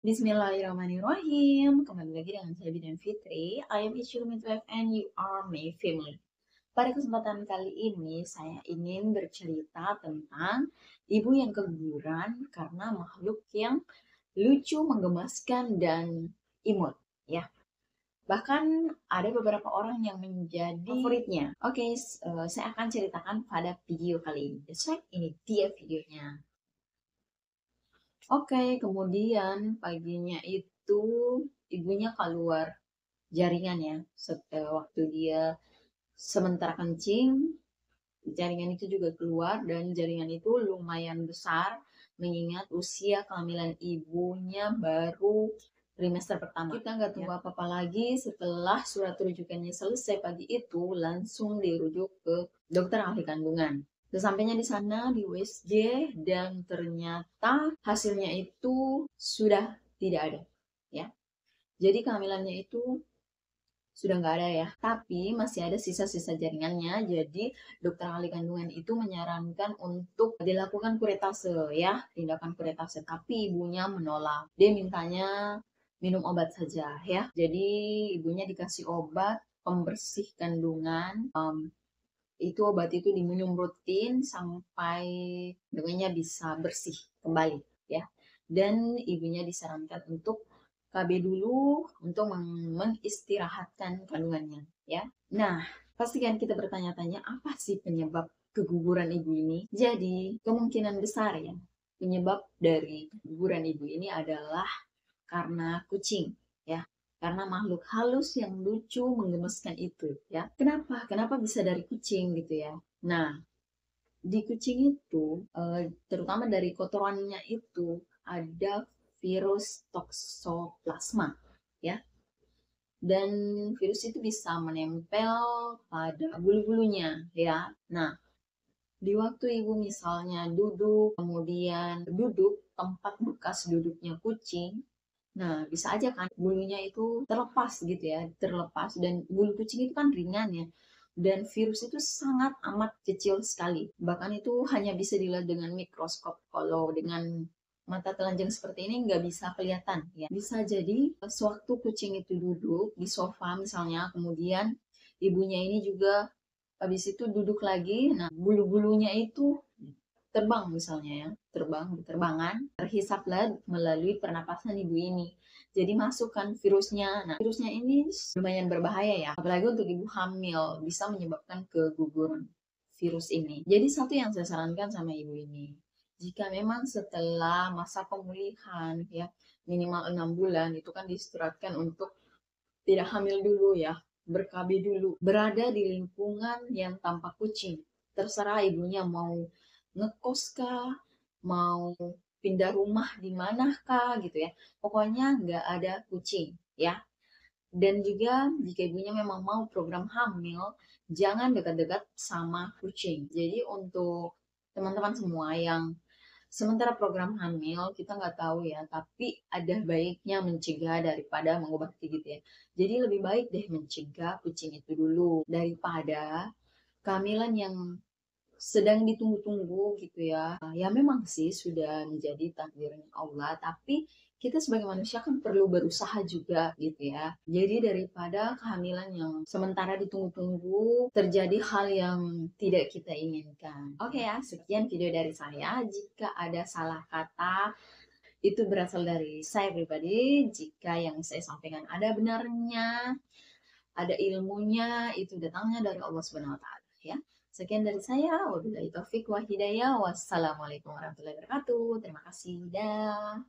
Bismillahirrahmanirrahim. Kembali lagi dengan saya Bidan Fitri. I am Ichul Midwife and you are my family. Pada kesempatan kali ini saya ingin bercerita tentang ibu yang keguguran karena makhluk yang lucu, menggemaskan dan imut. Ya, bahkan ada beberapa orang yang menjadi favoritnya. Oke, saya akan ceritakan pada video kali ini. That's right, ini dia videonya. Oke, kemudian paginya itu ibunya keluar jaringan ya. Waktu dia sementara kencing, jaringan itu juga keluar dan jaringan itu lumayan besar mengingat usia kehamilan ibunya baru trimester pertama. Kita nggak tunggu apa-apa lagi, setelah surat rujukannya selesai pagi itu langsung dirujuk ke dokter ahli kandungan. Sesampainya di sana di USG dan ternyata hasilnya itu sudah tidak ada ya. Jadi kehamilannya itu sudah nggak ada ya, tapi masih ada sisa-sisa jaringannya. Jadi dokter ahli kandungan itu menyarankan untuk dilakukan kuretase ya, tindakan kuretase. Tapi ibunya menolak, dia mintanya minum obat saja ya. Jadi ibunya dikasih obat pembersih kandungan. Itu obat itu diminum rutin sampai kandungannya bisa bersih kembali ya. Dan ibunya disarankan untuk KB dulu untuk mengistirahatkan kandungannya ya. Nah, pastikan kita bertanya-tanya apa sih penyebab keguguran ibu ini. Jadi, kemungkinan besar ya, penyebab dari keguguran ibu ini adalah karena kucing ya, karena makhluk halus yang lucu menggemaskan itu ya. Kenapa bisa dari kucing gitu ya. Nah, di kucing itu terutama dari kotorannya itu ada virus toxoplasma ya, dan virus itu bisa menempel pada bulu-bulunya ya. Nah, di waktu ibu misalnya duduk, kemudian duduk tempat bekas duduknya kucing, nah bisa aja kan bulunya itu terlepas gitu ya, terlepas, dan bulu kucing itu kan ringan ya. Dan virus itu sangat amat kecil sekali. Bahkan itu hanya bisa dilihat dengan mikroskop. Kalau dengan mata telanjang seperti ini nggak bisa kelihatan ya. Bisa jadi sewaktu kucing itu duduk di sofa misalnya, kemudian ibunya ini juga habis itu duduk lagi, nah bulu-bulunya itu terbang misalnya ya, terbangan, terhisaplah melalui pernapasan ibu ini. Jadi masukkan virusnya. Nah, virusnya ini lumayan berbahaya ya, apalagi untuk ibu hamil, bisa menyebabkan keguguran virus ini. Jadi satu yang saya sarankan sama ibu ini, jika memang setelah masa pemulihan ya, minimal 6 bulan, itu kan diistirahatkan untuk tidak hamil dulu ya, ber-KB dulu, berada di lingkungan yang tanpa kucing. Terserah ibunya mau ngekos kah, mau pindah rumah di mana kah gitu ya. Pokoknya nggak ada kucing ya. Dan juga jika ibunya memang mau program hamil, jangan dekat-dekat sama kucing. Jadi untuk teman-teman semua yang sementara program hamil, kita nggak tahu ya, tapi ada baiknya mencegah daripada mengobati gitu ya. Jadi lebih baik deh mencegah kucing itu dulu daripada kehamilan yang sedang ditunggu-tunggu gitu ya. Ya memang sih sudah menjadi takdirnya Allah, tapi kita sebagai manusia kan perlu berusaha juga gitu ya. Jadi daripada kehamilan yang sementara ditunggu-tunggu terjadi hal yang tidak kita inginkan. Oke ya, sekian video dari saya. Jika ada salah kata, itu berasal dari saya pribadi. Jika yang saya sampaikan ada benarnya, ada ilmunya, itu datangnya dari Allah Subhanahu wa taala ya. Sekian dari saya. Wabillahi taufik wa hidayah. Wassalamualaikum warahmatullahi wabarakatuh. Terima kasih. Dah.